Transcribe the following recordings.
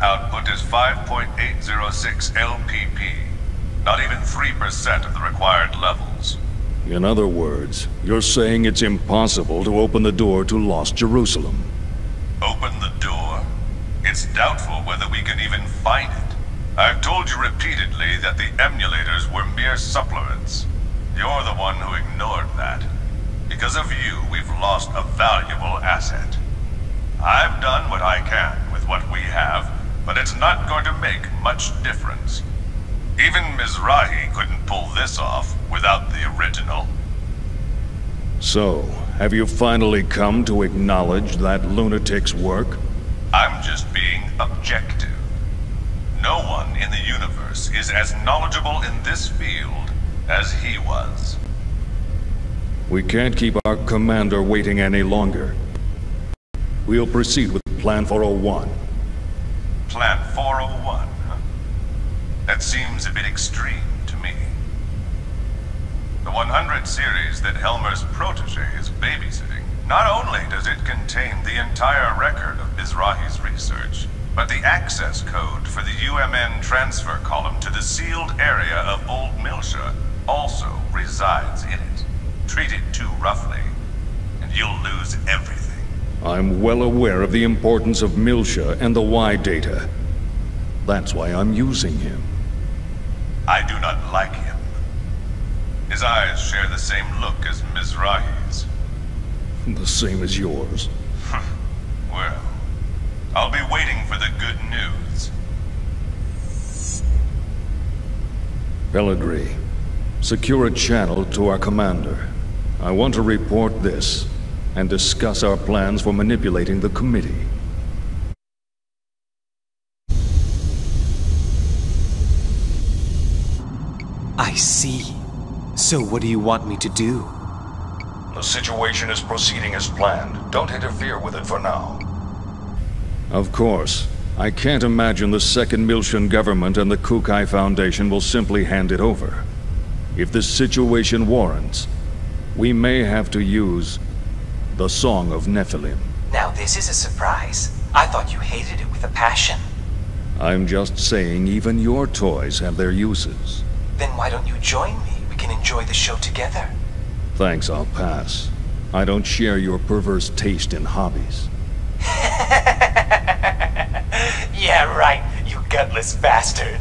output is 5.806 LPP. Not even 3% of the required levels. In other words, you're saying it's impossible to open the door to Lost Jerusalem. Open the door? It's doubtful whether we can even find it. I've told you repeatedly that the emulators were mere supplements. You're the one who ignored that. Because of you, we've lost a valuable asset. I've done what I can with what we have, but it's not going to make much difference. Even Mizrahi couldn't pull this off without the original. So, have you finally come to acknowledge that lunatic's work? I'm just being objective. No one in the universe is as knowledgeable in this field as he was. We can't keep our commander waiting any longer. We'll proceed with Plan 401. Plan 401, huh? That seems a bit extreme to me. The 100 series that Helmer's protege is babysitting, not only does it contain the entire record of Mizrahi's research, but the access code for the UMN transfer column to the sealed area of Old Milsha also resides in it. Treat it too roughly, and you'll lose everything. I'm well aware of the importance of Milsha and the Y data. That's why I'm using him. I do not like him. His eyes share the same look as Mizrahi's. The same as yours. Well, I'll be waiting for the good news. Pellegrini, secure a channel to our commander. I want to report this and discuss our plans for manipulating the committee. I see. So what do you want me to do? The situation is proceeding as planned. Don't interfere with it for now. Of course. I can't imagine the Second Milshan government and the Kukai Foundation will simply hand it over. If the situation warrants, we may have to use the Song of Nephilim. Now this is a surprise. I thought you hated it with a passion. I'm just saying even your toys have their uses. Then why don't you join me? We can enjoy the show together. Thanks, I'll pass. I don't share your perverse taste in hobbies. Yeah, right, you gutless bastard.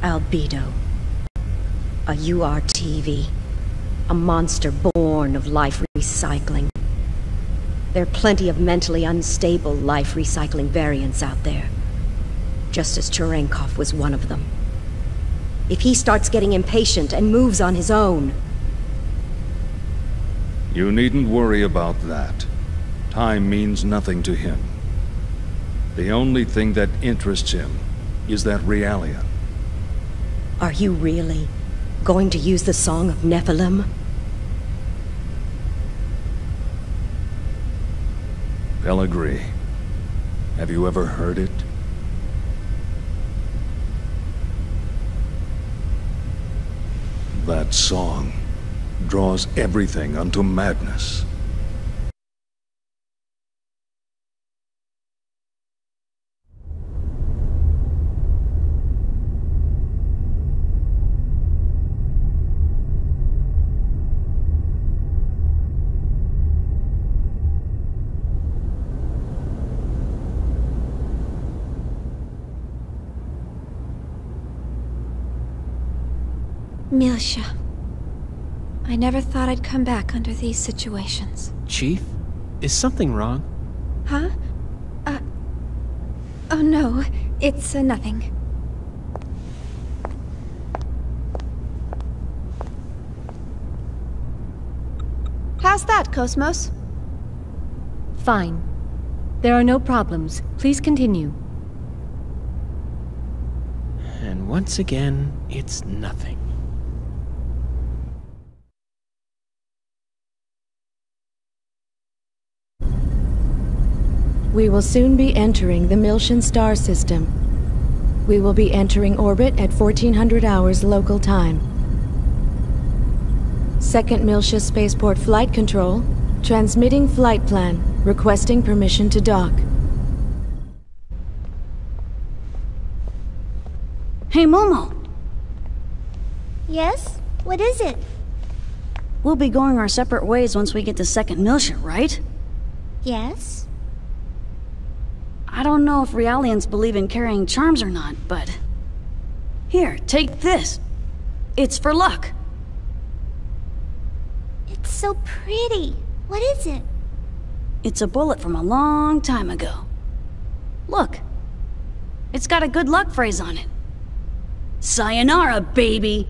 Albedo. A URTV. A monster born of life recycling. There are plenty of mentally unstable life recycling variants out there. Just as Cherenkov was one of them. If he starts getting impatient and moves on his own... You needn't worry about that. Time means nothing to him. The only thing that interests him is that Realian. Are you really going to use the Song of Nephilim? Pellegrini, have you ever heard it? That song draws everything unto madness. Milsha. I never thought I'd come back under these situations. Chief? Is something wrong? Huh? Oh no, it's nothing. How's that, Cosmos? Fine. There are no problems. Please continue. And once again, it's nothing. We will soon be entering the Milshan star system. We will be entering orbit at 1400 hours local time. Second Milsha Spaceport Flight Control, transmitting flight plan, requesting permission to dock. Hey, Momo. Yes? What is it? We'll be going our separate ways once we get to Second Miltia, right? Yes? I don't know if Realians believe in carrying charms or not, but... Here, take this. It's for luck. It's so pretty. What is it? It's a bullet from a long time ago. Look. It's got a good luck phrase on it. Sayonara, baby!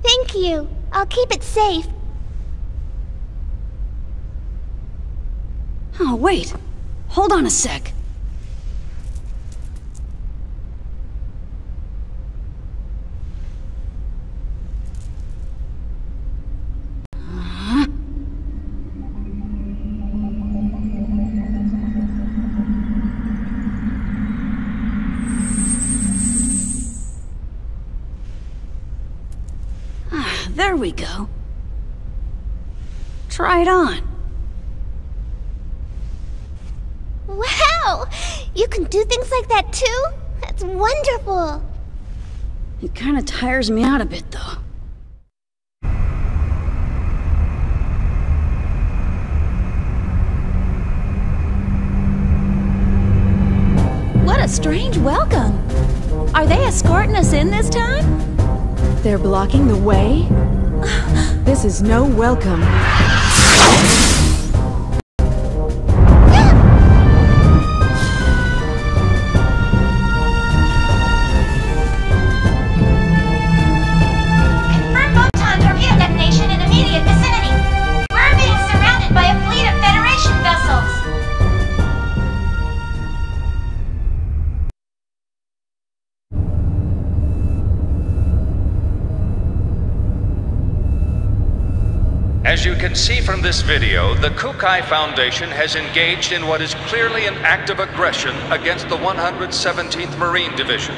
Thank you. I'll keep it safe. Oh, wait. Hold on a sec. There we go. Try it on. Wow! You can do things like that too? That's wonderful! It kinda tires me out a bit, though. What a strange welcome! Are they escorting us in this time? They're blocking the way? This is no welcome. Confirm photon torpedo detonation in immediate vicinity. We're being surrounded by a fleet of Federation vessels. As you can see from this video, the Kukai Foundation has engaged in what is clearly an act of aggression against the 117th Marine Division.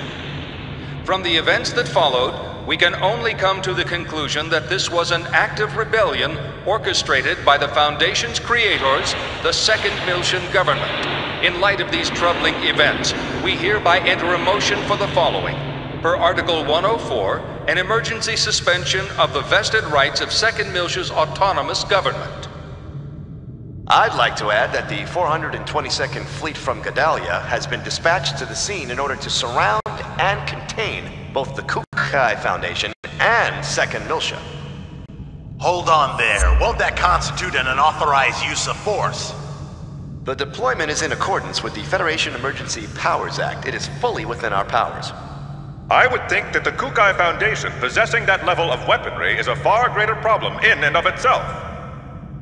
From the events that followed, we can only come to the conclusion that this was an act of rebellion orchestrated by the Foundation's creators, the Second Miltian government. In light of these troubling events, we hereby enter a motion for the following. Per Article 104, an emergency suspension of the vested rights of Second Miltia's autonomous government. I'd like to add that the 422nd Fleet from Gedalia has been dispatched to the scene in order to surround and contain both the Kukai Foundation and Second Miltia. Hold on there. Won't that constitute an unauthorized use of force? The deployment is in accordance with the Federation Emergency Powers Act. It is fully within our powers. I would think that the Kukai Foundation possessing that level of weaponry is a far greater problem in and of itself.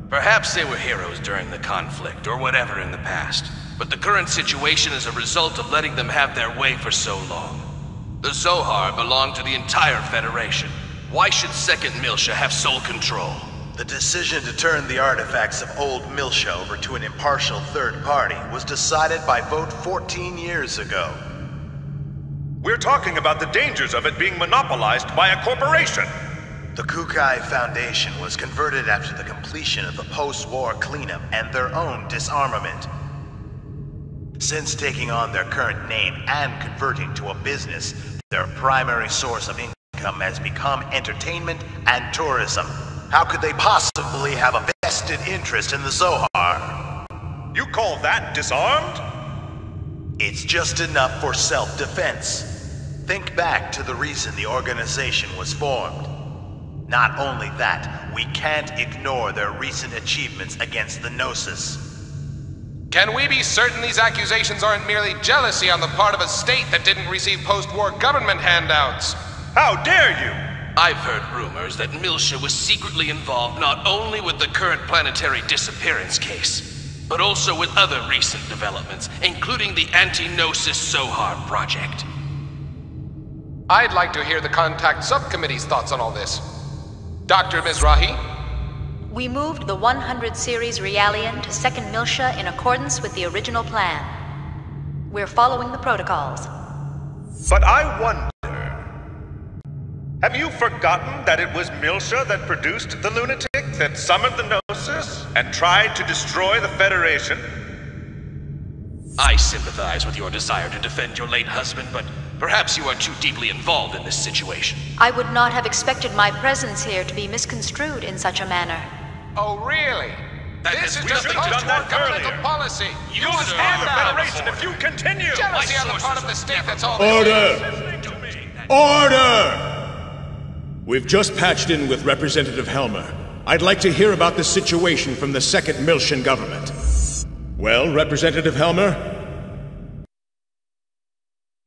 Perhaps they were heroes during the conflict, or whatever in the past. But the current situation is a result of letting them have their way for so long. The Zohar belong to the entire Federation. Why should Second Miltia have sole control? The decision to turn the artifacts of old Miltia over to an impartial third party was decided by vote 14 years ago. We're talking about the dangers of it being monopolized by a corporation. The Kukai Foundation was converted after the completion of the post-war cleanup and their own disarmament. Since taking on their current name and converting to a business, their primary source of income has become entertainment and tourism. How could they possibly have a vested interest in the Zohar? You call that disarmed? It's just enough for self-defense. Think back to the reason the organization was formed. Not only that, we can't ignore their recent achievements against the Gnosis. Can we be certain these accusations aren't merely jealousy on the part of a state that didn't receive post-war government handouts? How dare you! I've heard rumors that Miltia was secretly involved not only with the current planetary disappearance case, but also with other recent developments, including the Anti-Gnosis Zohar project. I'd like to hear the Contact Subcommittee's thoughts on all this. Dr. Mizrahi? We moved the 100 series Realian to Second Miltia in accordance with the original plan. We're following the protocols. But I wonder... Have you forgotten that it was Miltia that produced the lunatic that summoned the Gnosis and tried to destroy the Federation? I sympathize with your desire to defend your late husband, but perhaps you are too deeply involved in this situation. I would not have expected my presence here to be misconstrued in such a manner. Oh, really? This is just post-war governmental policy. You must hand the Federation if you continue. Jealousy on the part of the state, that's all. Order! Order! We've just patched in with Representative Helmer. I'd like to hear about the situation from the second Miltian government. Well, Representative Helmer?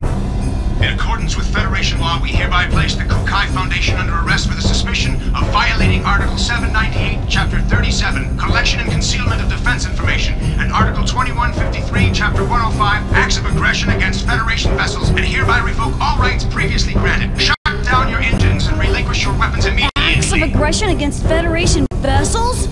In accordance with Federation law, we hereby place the Kukai Foundation under arrest for the suspicion of violating Article 798, Chapter 37, Collection and Concealment of Defense Information, and Article 2153, Chapter 105, Acts of Aggression against Federation vessels, and hereby revoke all rights previously granted. Shut down your engines and relinquish your weapons immediately. Acts of aggression against Federation vessels?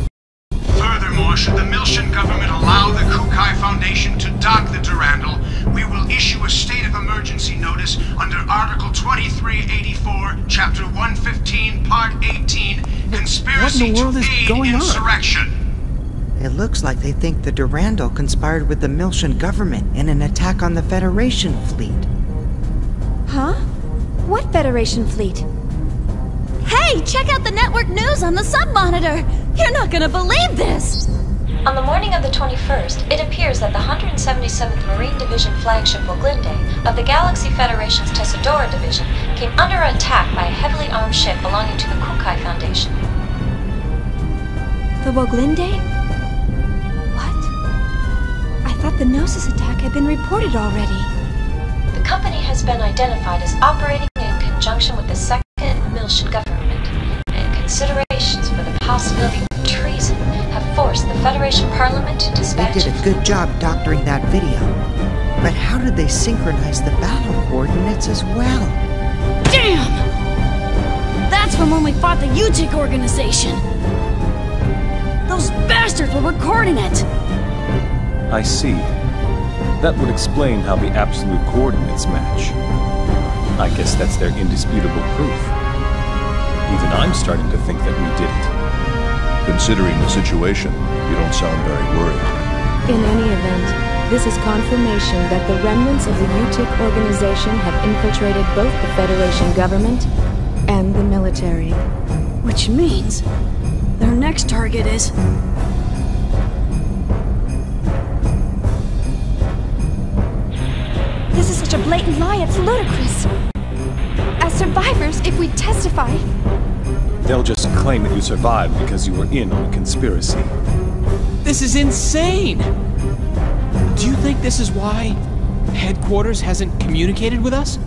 Furthermore, should the Miltian government allow the Kukai Foundation to dock the Durandal, we will issue a state of emergency notice under Article 2384, Chapter 115, Part 18, Conspiracy to Aid Insurrection. It looks like they think the Durandal conspired with the Miltian government in an attack on the Federation fleet. Huh? What Federation fleet? Hey, check out the network news on the sub-monitor! You're not gonna believe this! On the morning of the 21st, it appears that the 177th Marine Division flagship Woglinde of the Galaxy Federation's Tessadora Division came under attack by a heavily armed ship belonging to the Kukai Foundation. The Woglinde? What? I thought the Gnosis attack had been reported already. The company has been identified as operating in conjunction with the second Miltian government, and considerations for the possibility of treason have forced the Federation Parliament to dispatch... They did a good job doctoring that video. But how did they synchronize the battle coordinates as well? Damn! That's from when we fought the UTIC organization! Those bastards were recording it! I see. That would explain how the absolute coordinates match. I guess that's their indisputable proof. Even I'm starting to think that we did it. Considering the situation, you don't sound very worried. In any event, this is confirmation that the remnants of the UTIC organization have infiltrated both the Federation government and the military. Which means their next target is... This is such a blatant lie, it's ludicrous. As survivors, if we testify... They'll just claim that you survived because you were in on the conspiracy. This is insane! Do you think this is why headquarters hasn't communicated with us?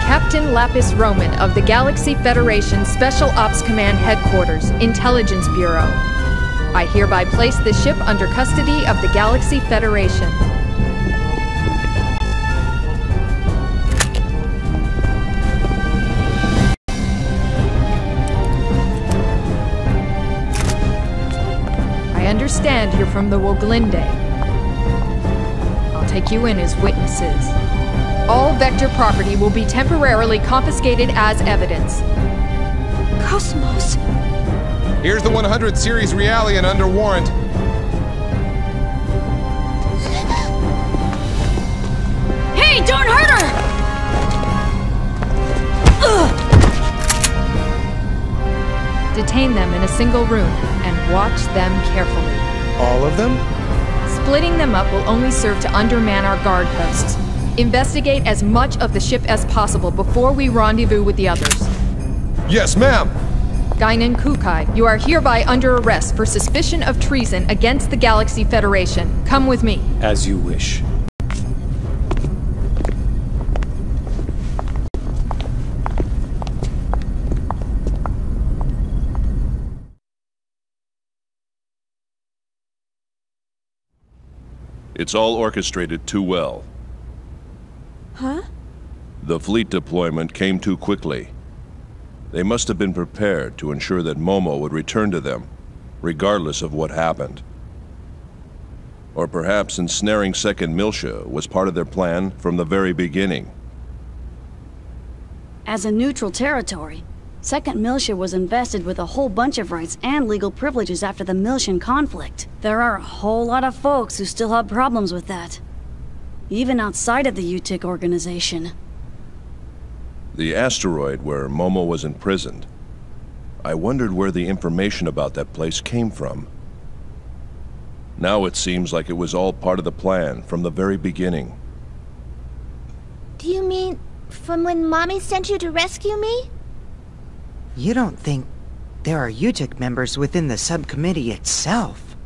Captain Lapis Roman of the Galaxy Federation Special Ops Command Headquarters, Intelligence Bureau. I hereby place the ship under custody of the Galaxy Federation. I understand you're from the Woglinde. I'll take you in as witnesses. All Vector property will be temporarily confiscated as evidence. Cosmos! Here's the 100 Series Realian under warrant. Hey, don't hurt her! Detain them in a single room and watch them carefully. All of them? Splitting them up will only serve to underman our guard posts. Investigate as much of the ship as possible before we rendezvous with the others. Yes, ma'am! Guinan Kukai, you are hereby under arrest for suspicion of treason against the Galaxy Federation. Come with me. As you wish. It's all orchestrated too well. Huh? The fleet deployment came too quickly. They must have been prepared to ensure that Momo would return to them, regardless of what happened. Or perhaps ensnaring 2nd Militia was part of their plan from the very beginning. As a neutral territory, 2nd Militia was invested with a whole bunch of rights and legal privileges after the Miltian conflict. There are a whole lot of folks who still have problems with that. Even outside of the UTIC organization. The asteroid where Momo was imprisoned. I wondered where the information about that place came from. Now it seems like it was all part of the plan from the very beginning. Do you mean from when Mommy sent you to rescue me? You don't think there are UTIC members within the subcommittee itself?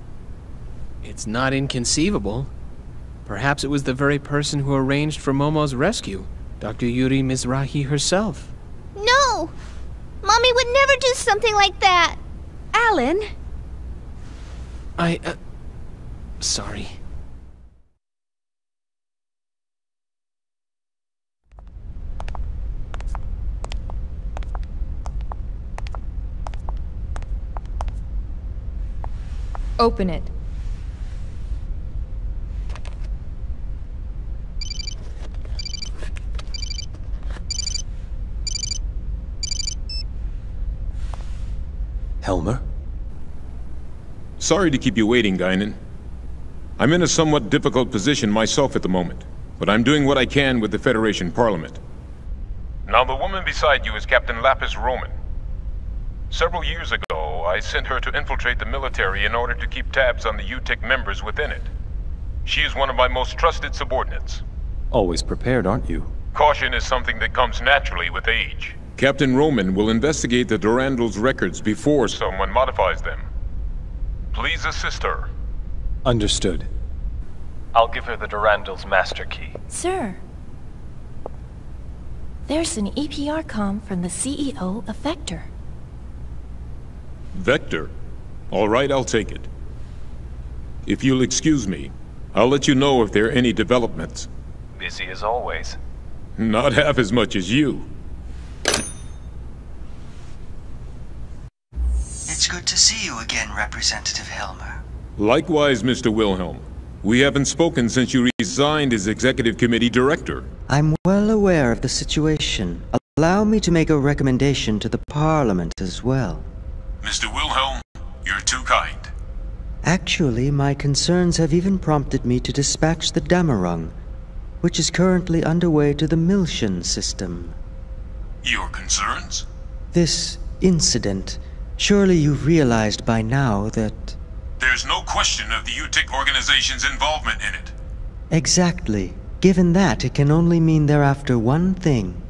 It's not inconceivable. Perhaps it was the very person who arranged for Momo's rescue, Dr. Yuri Mizrahi herself. No! Mommy would never do something like that! Alan? Sorry. Open it. Helmer? Sorry to keep you waiting, Guinan. I'm in a somewhat difficult position myself at the moment, but I'm doing what I can with the Federation Parliament. Now, the woman beside you is Captain Lapis Roman. Several years ago, I sent her to infiltrate the military in order to keep tabs on the UTIC members within it. She is one of my most trusted subordinates. Always prepared, aren't you? Caution is something that comes naturally with age. Captain Roman will investigate the Durandal's records before someone modifies them. Please assist her. Understood. I'll give her the Durandal's master key. Sir. There's an EPR comm from the CEO of Vector. Vector? All right, I'll take it. If you'll excuse me, I'll let you know if there are any developments. Busy as always. Not half as much as you. It's good to see you again, Representative Helmer. Likewise, Mr. Wilhelm. We haven't spoken since you resigned as Executive Committee Director. I'm well aware of the situation. Allow me to make a recommendation to the Parliament as well. Mr. Wilhelm, you're too kind. Actually, my concerns have even prompted me to dispatch the Damarung, which is currently underway to the Miltian system. Your concerns? This incident. Surely you've realized by now that... There's no question of the UTIC organization's involvement in it. Exactly. Given that, it can only mean they're after one thing.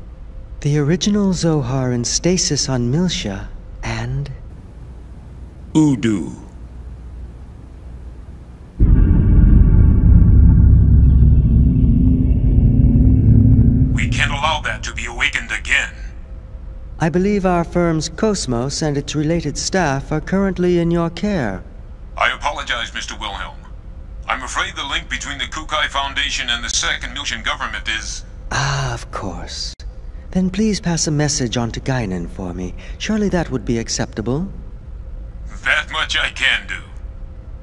The original Zohar in stasis on Miltia, and... Udu. We can't allow that to be awakened again. I believe our firm's Cosmos and its related staff are currently in your care. I apologize, Mr. Wilhelm. I'm afraid the link between the Kukai Foundation and the 2nd Miltian government is... Ah, of course. Then please pass a message on to Guinan for me. Surely that would be acceptable. That much I can do.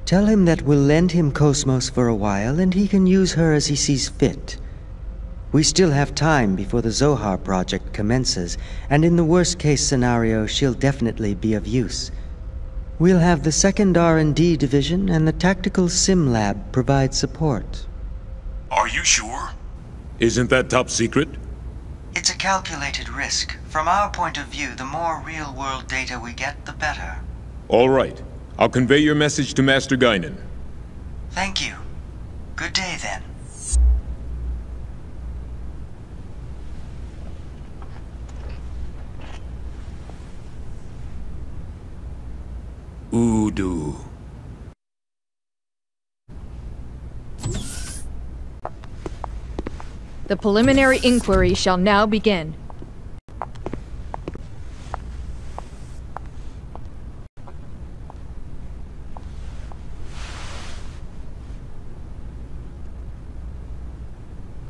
Tell him that we'll lend him Cosmos for a while, and he can use her as he sees fit. We still have time before the Zohar project commences, and in the worst-case scenario, she'll definitely be of use. We'll have the 2nd R&D Division and the Tactical Sim Lab provide support. Are you sure? Isn't that top secret? It's a calculated risk. From our point of view, the more real-world data we get, the better. All right. I'll convey your message to Master Guinan. Thank you. Good day, then. Udu. The preliminary inquiry shall now begin.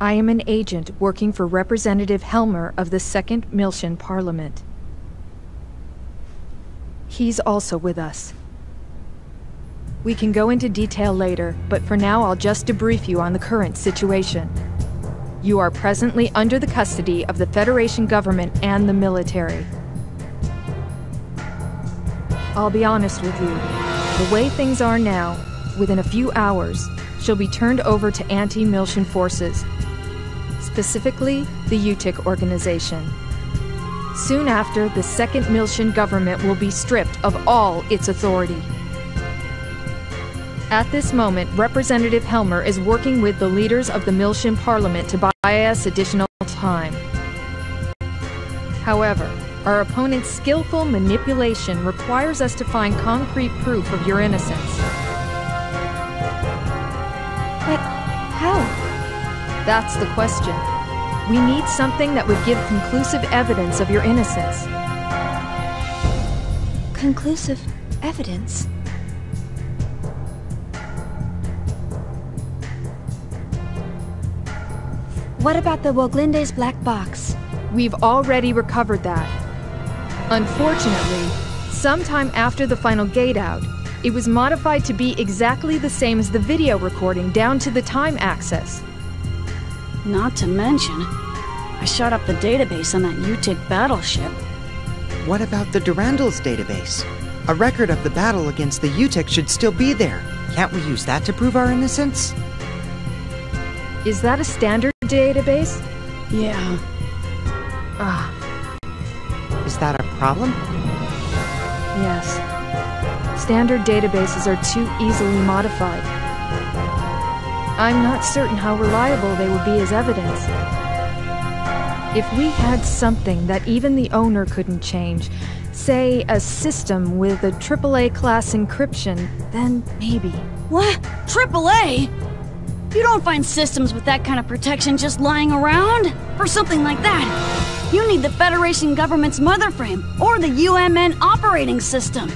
I am an agent working for Representative Helmer of the 2nd Miltian Parliament. He's also with us. We can go into detail later, but for now I'll just debrief you on the current situation. You are presently under the custody of the Federation government and the military. I'll be honest with you. The way things are now, within a few hours, she'll be turned over to anti-Miltian forces, specifically the UTIC organization. Soon after, the 2nd Miltian government will be stripped of all its authority. At this moment, Representative Helmer is working with the leaders of the Miltian Parliament to buy us additional time. However, our opponent's skillful manipulation requires us to find concrete proof of your innocence. But how? That's the question. We need something that would give conclusive evidence of your innocence. Conclusive evidence? What about the Woglinde's black box? We've already recovered that. Unfortunately, sometime after the final gate out, it was modified to be exactly the same as the video recording down to the time access. Not to mention, I shot up the database on that UTIC battleship. What about the Durandal's database? A record of the battle against the UTIC should still be there. Can't we use that to prove our innocence? Is that a standard database? Yeah. Is that a problem? Yes. Standard databases are too easily modified. I'm not certain how reliable they would be as evidence. If we had something that even the owner couldn't change, say a system with a AAA class encryption, then maybe. What? AAA? You don't find systems with that kind of protection just lying around? For something like that, you need the Federation government's motherframe, or the UMN operating system.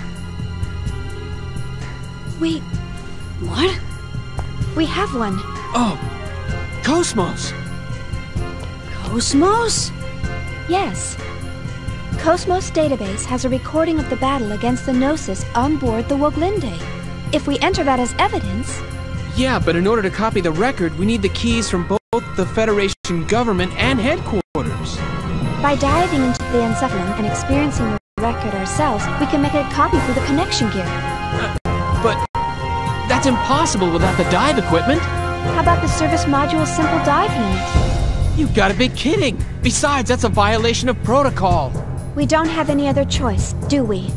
What? We have one. Oh, Cosmos! Cosmos? Yes. Cosmos database has a recording of the battle against the Gnosis on board the Woglinde. If we enter that as evidence... Yeah, but in order to copy the record, we need the keys from both the Federation government and headquarters. By diving into the encephalon and experiencing the record ourselves, we can make a copy through the connection gear. But that's impossible without the dive equipment. How about the service module's simple dive unit? You've got to be kidding! Besides, that's a violation of protocol. We don't have any other choice, do we?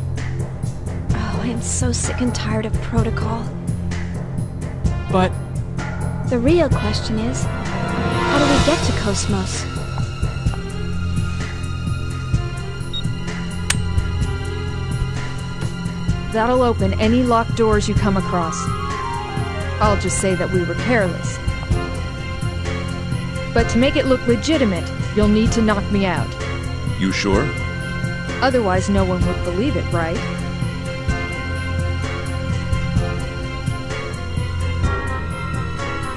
Oh, I am so sick and tired of protocol. But... the real question is, how do we get to Cosmos? That'll open any locked doors you come across. I'll just say that we were careless. But to make it look legitimate, you'll need to knock me out. You sure? Otherwise, no one would believe it, right?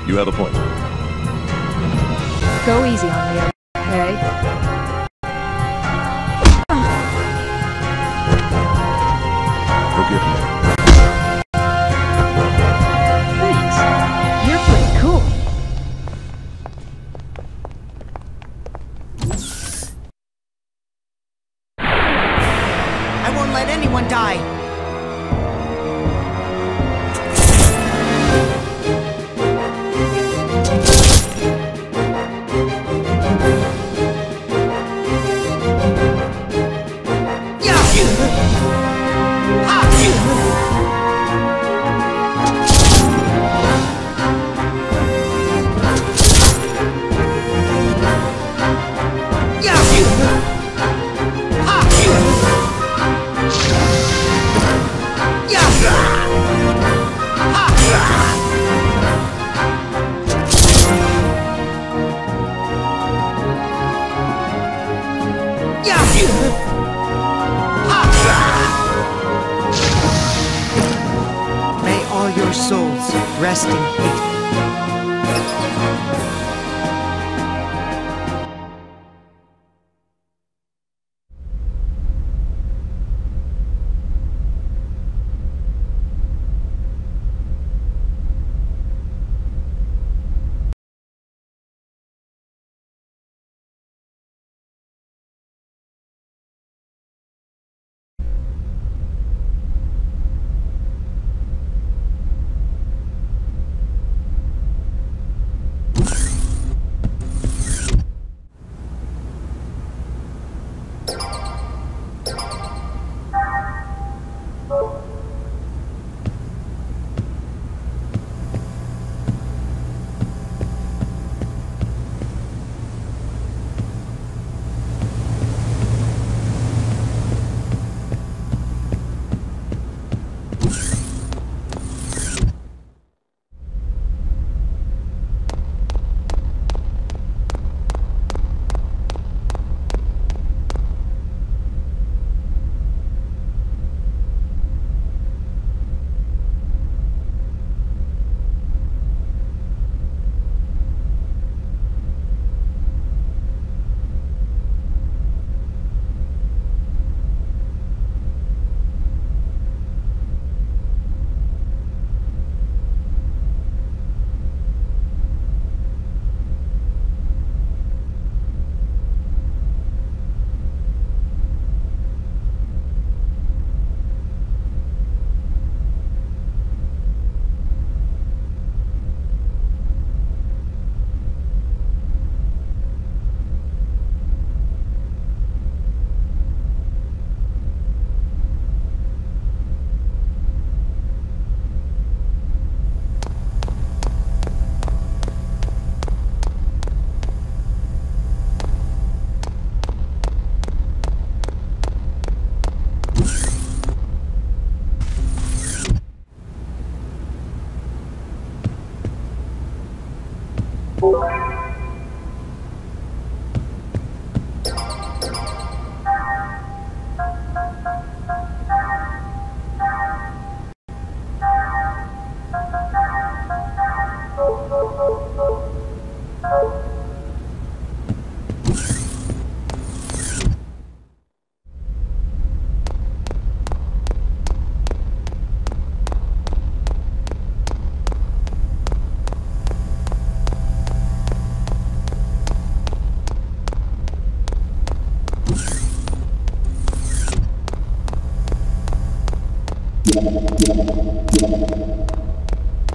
You have a point. Go easy on me, okay? Forgive me. Thanks. You're pretty cool. I won't let anyone die! May all your souls rest in peace.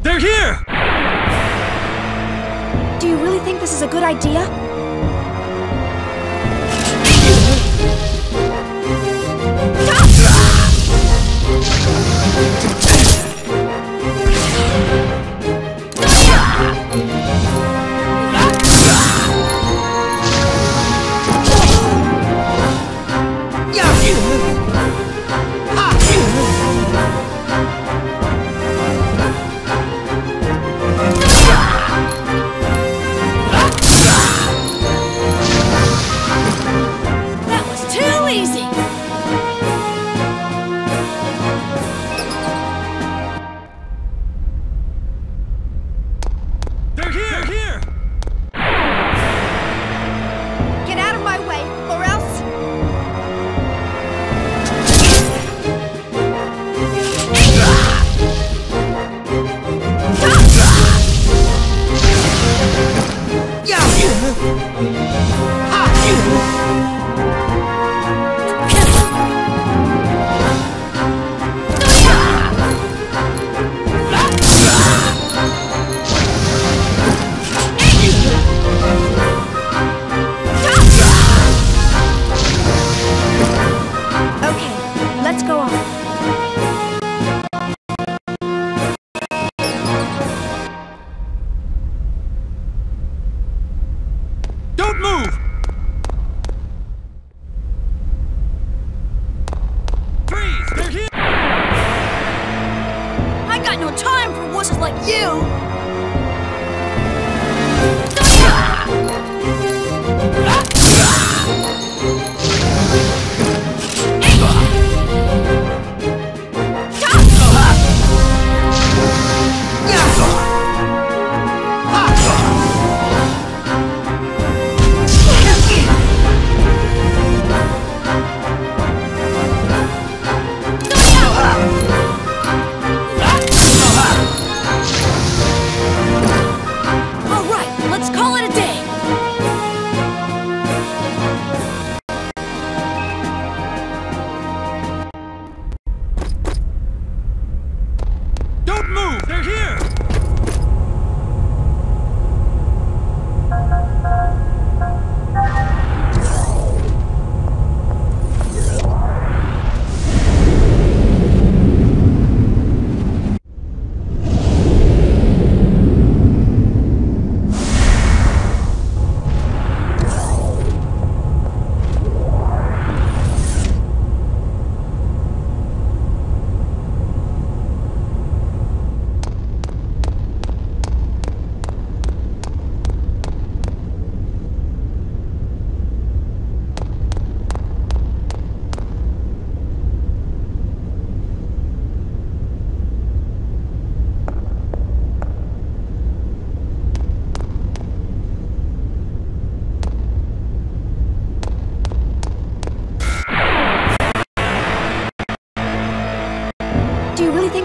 They're here! Do you really think this is a good idea?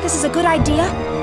This is a good idea?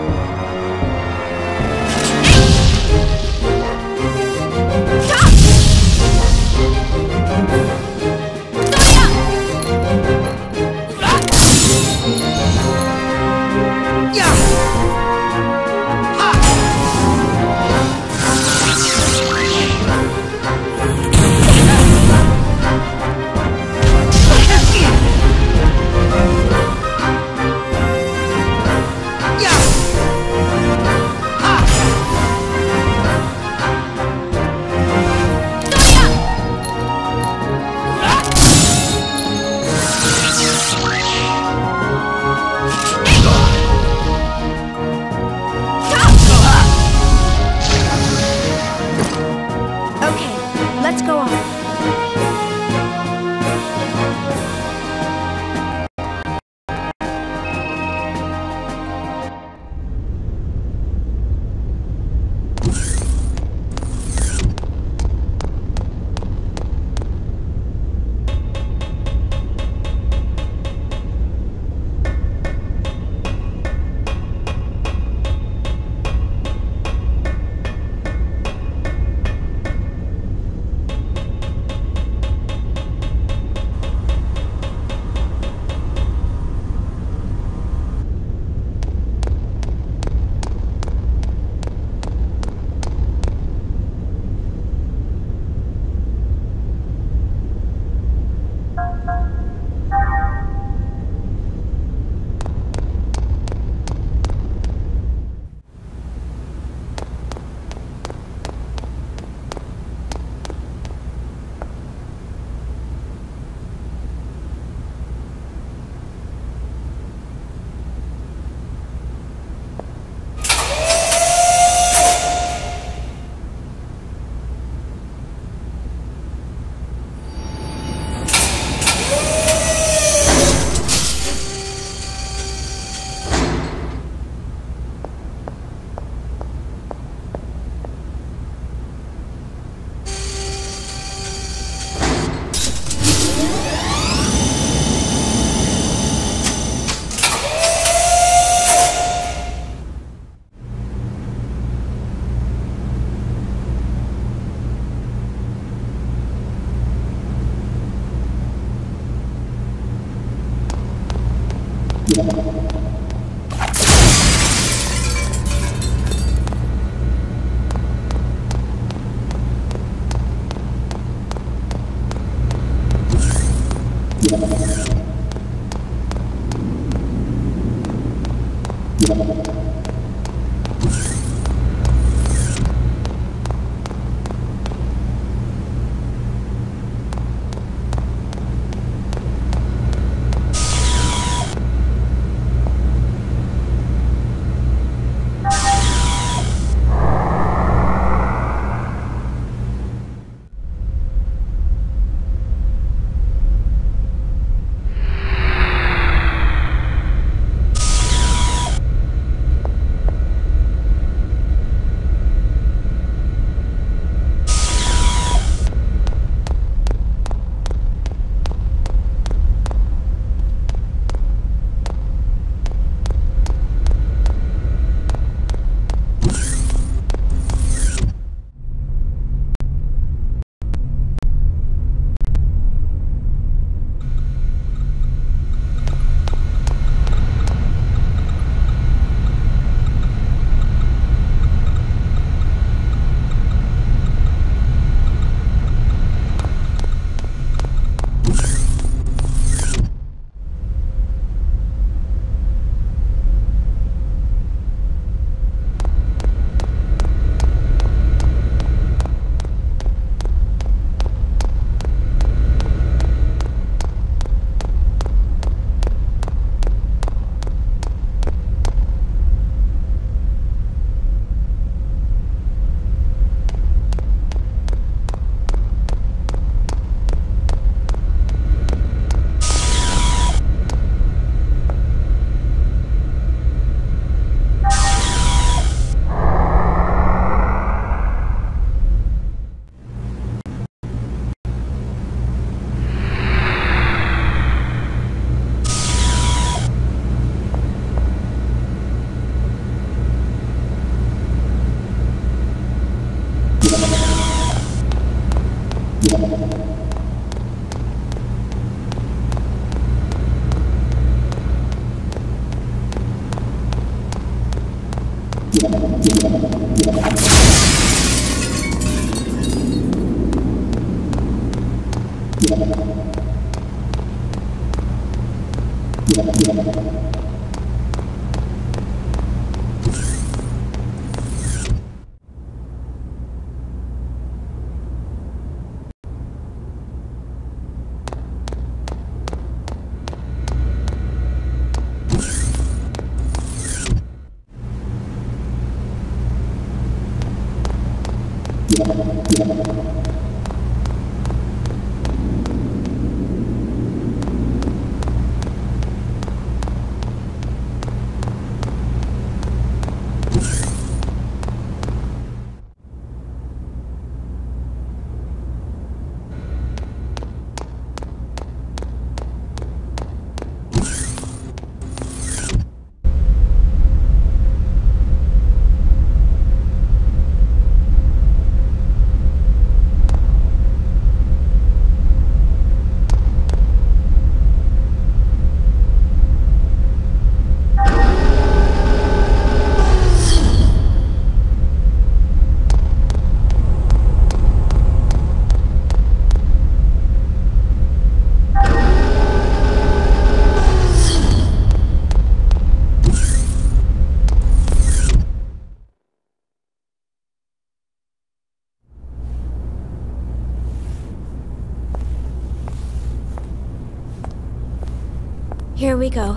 Here we go.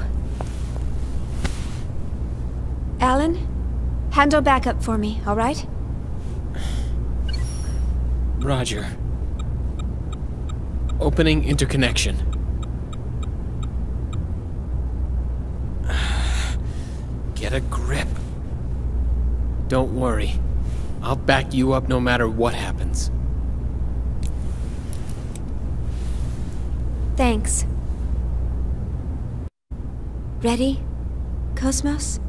Alan, handle backup for me, all right? Roger. Opening interconnection. Get a grip. Don't worry. I'll back you up no matter what happens. Thanks. Ready, Cosmos?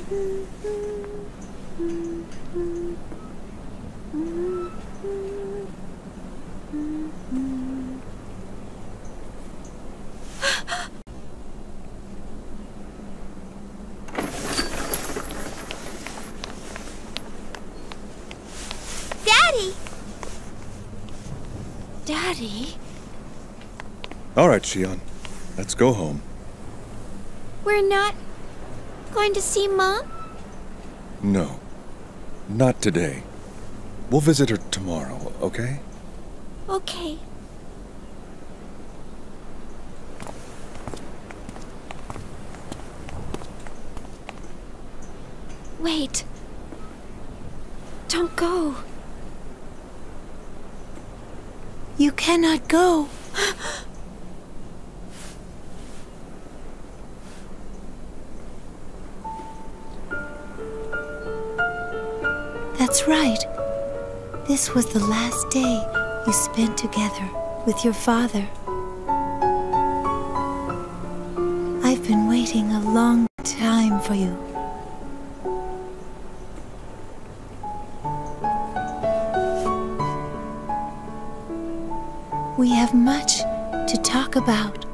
Daddy! Daddy? All right, Shion. Let's go home. We're not going to see Mom? No. Not today. We'll visit her tomorrow, okay? Okay. Wait. Don't go. You cannot go. That's right. This was the last day you spent together with your father. I've been waiting a long time for you. We have much to talk about.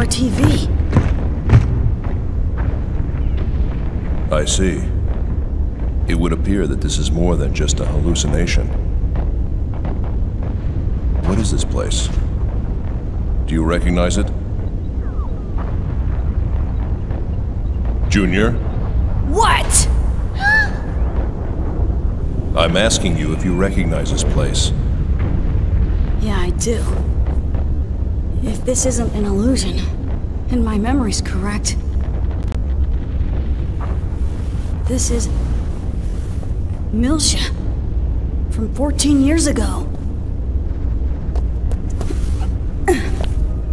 TV. I see. It would appear that this is more than just a hallucination. What is this place? Do you recognize it? Junior? What? I'm asking you if you recognize this place. Yeah, I do. If this isn't an illusion, and my memory's correct, this is Milsha from 14 years ago.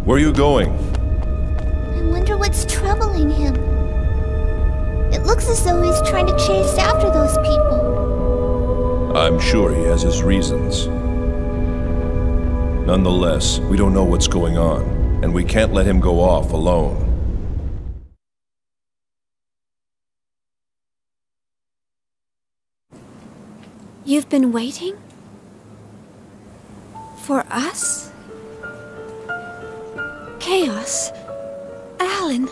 Where are you going? I wonder what's troubling him. It looks as though he's trying to chase after those people. I'm sure he has his reasons. Nonetheless, we don't know what's going on, and we can't let him go off alone. You've been waiting? For us? Chaos. Alan.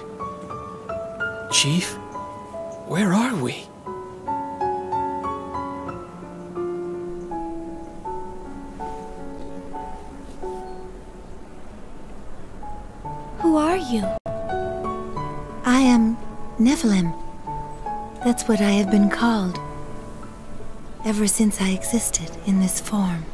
Chief, where are we? Who are you? I am Nephilim. That's what I have been called. Ever since I existed in this form.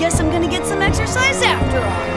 guess I'm gonna get some exercise after all.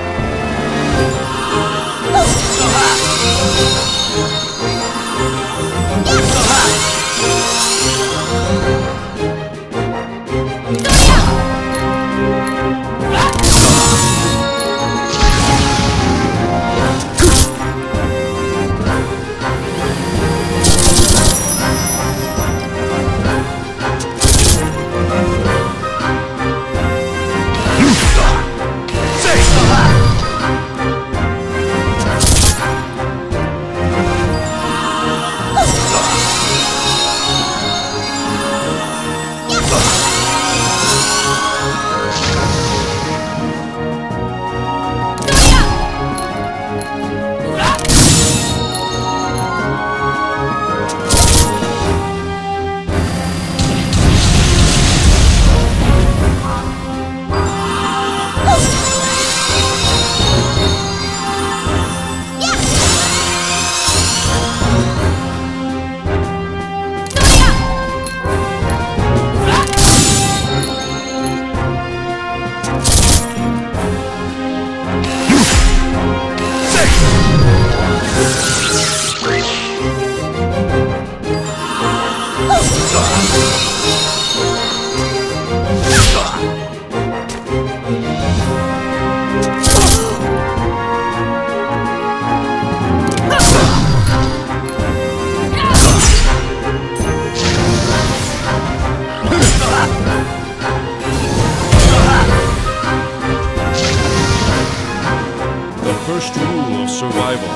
First rule of survival.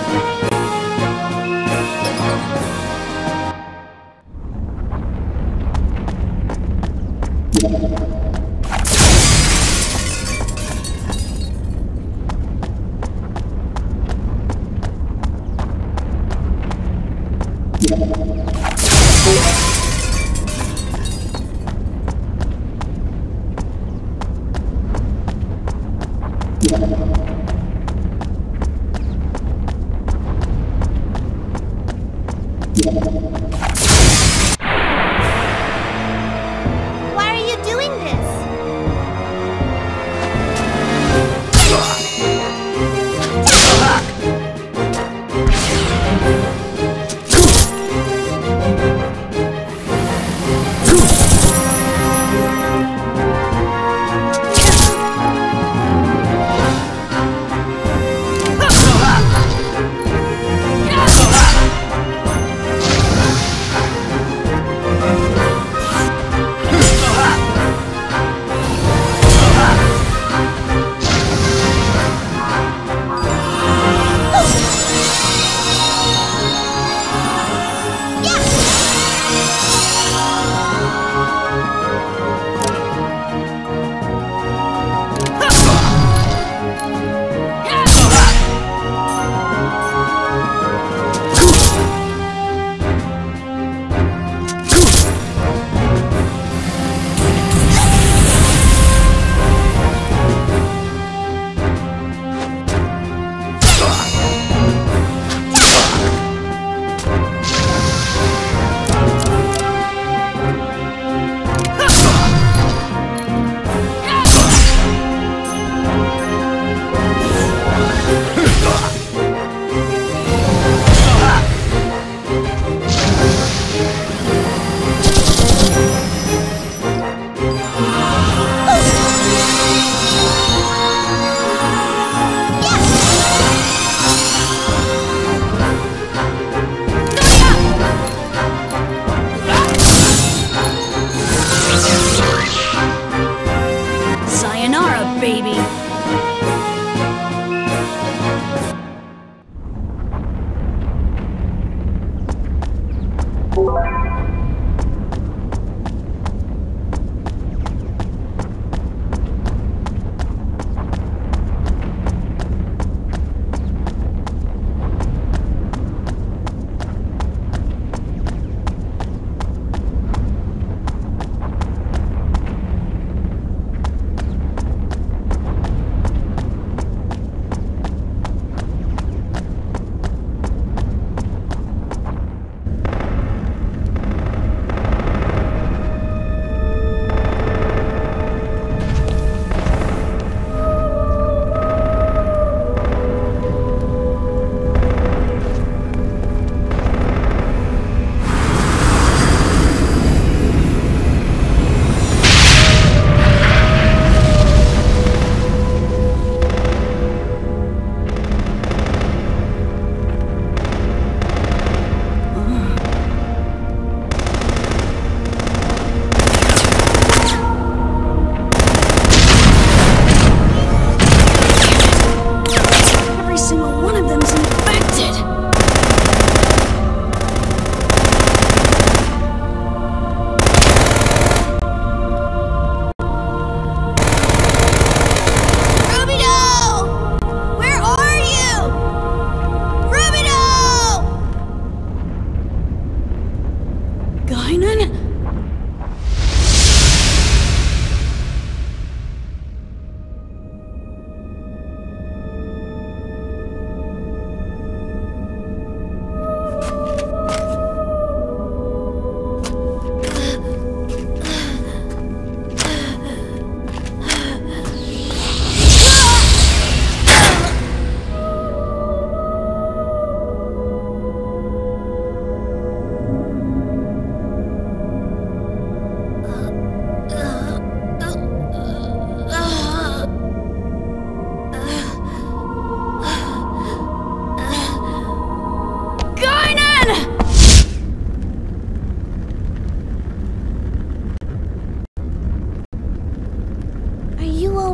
Why are you doing this?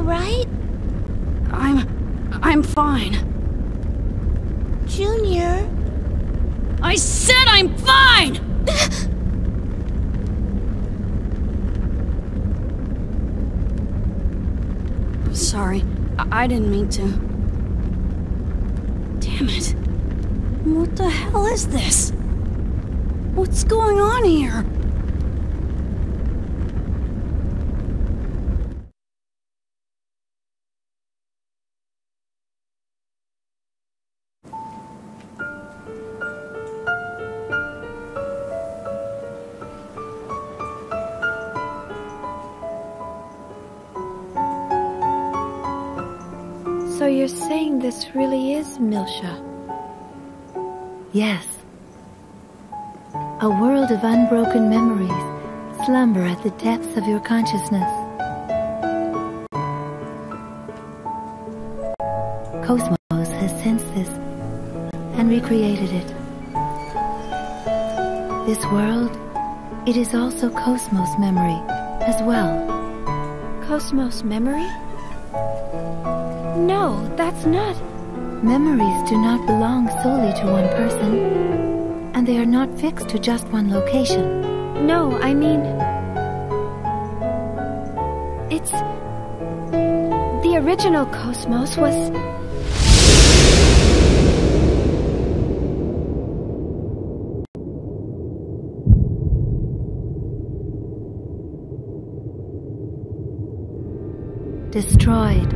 right? I'm fine. Junior? I said I'm fine! Sorry, I didn't mean to. Damn it. What the hell is this? What's going on here? So you're saying this really is Milsha? Yes. A world of unbroken memories slumber at the depths of your consciousness. Cosmos has sensed this and recreated it. This world, it is also Cosmos memory as well. Cosmos memory? No, that's not... Memories do not belong solely to one person, and they are not fixed to just one location. No, I mean... It's... The original Cosmos was... destroyed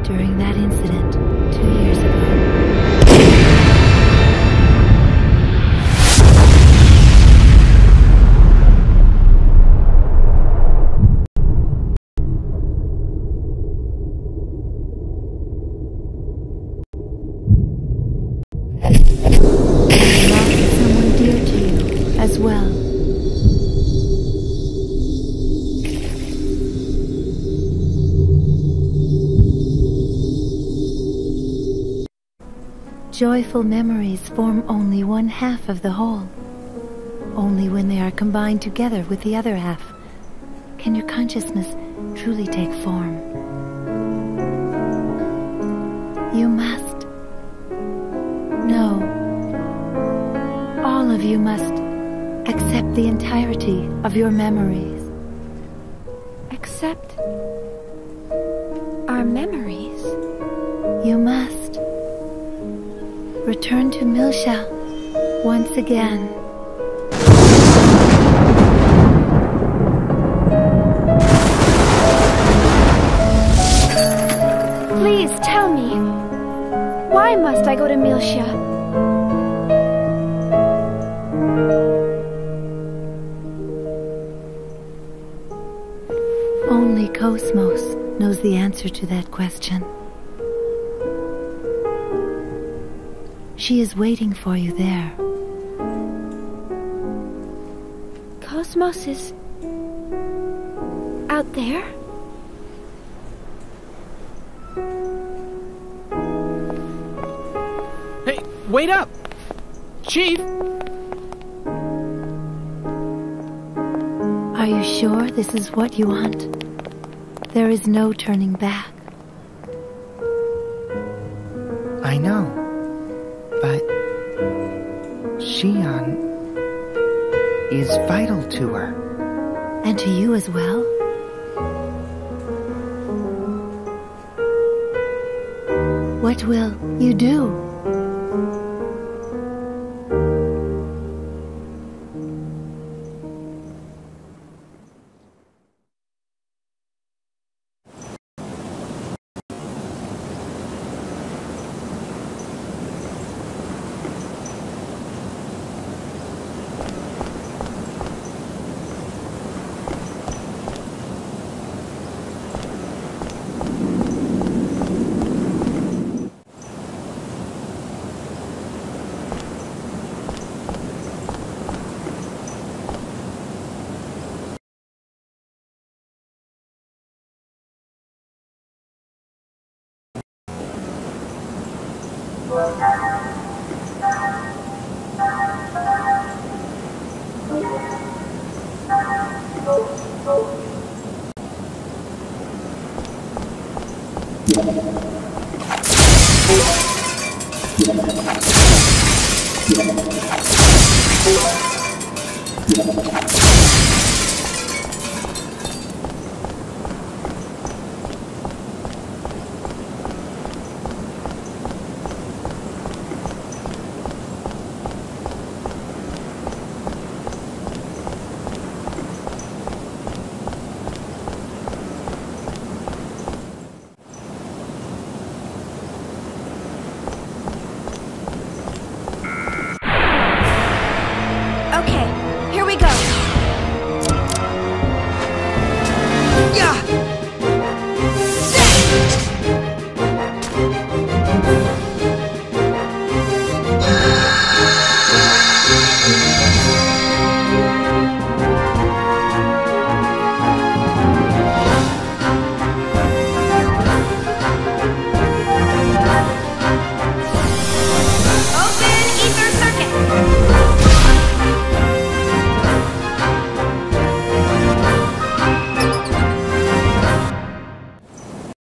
during that incident 2 years ago. Someone dear to you as well. Joyful memories form only one half of the whole. Only when they are combined together with the other half can your consciousness truly take form. You must. No. All of you must accept the entirety of your memories. Accept... our memories? You must. Return to Milsha once again. Please tell me, why must I go to Milsha? Only Cosmos knows the answer to that question. She is waiting for you there. Cosmos is... out there? Hey, wait up! Chief! Are you sure this is what you want? There is no turning back. I know. But Xion is vital to her. And to you as well? What will you do?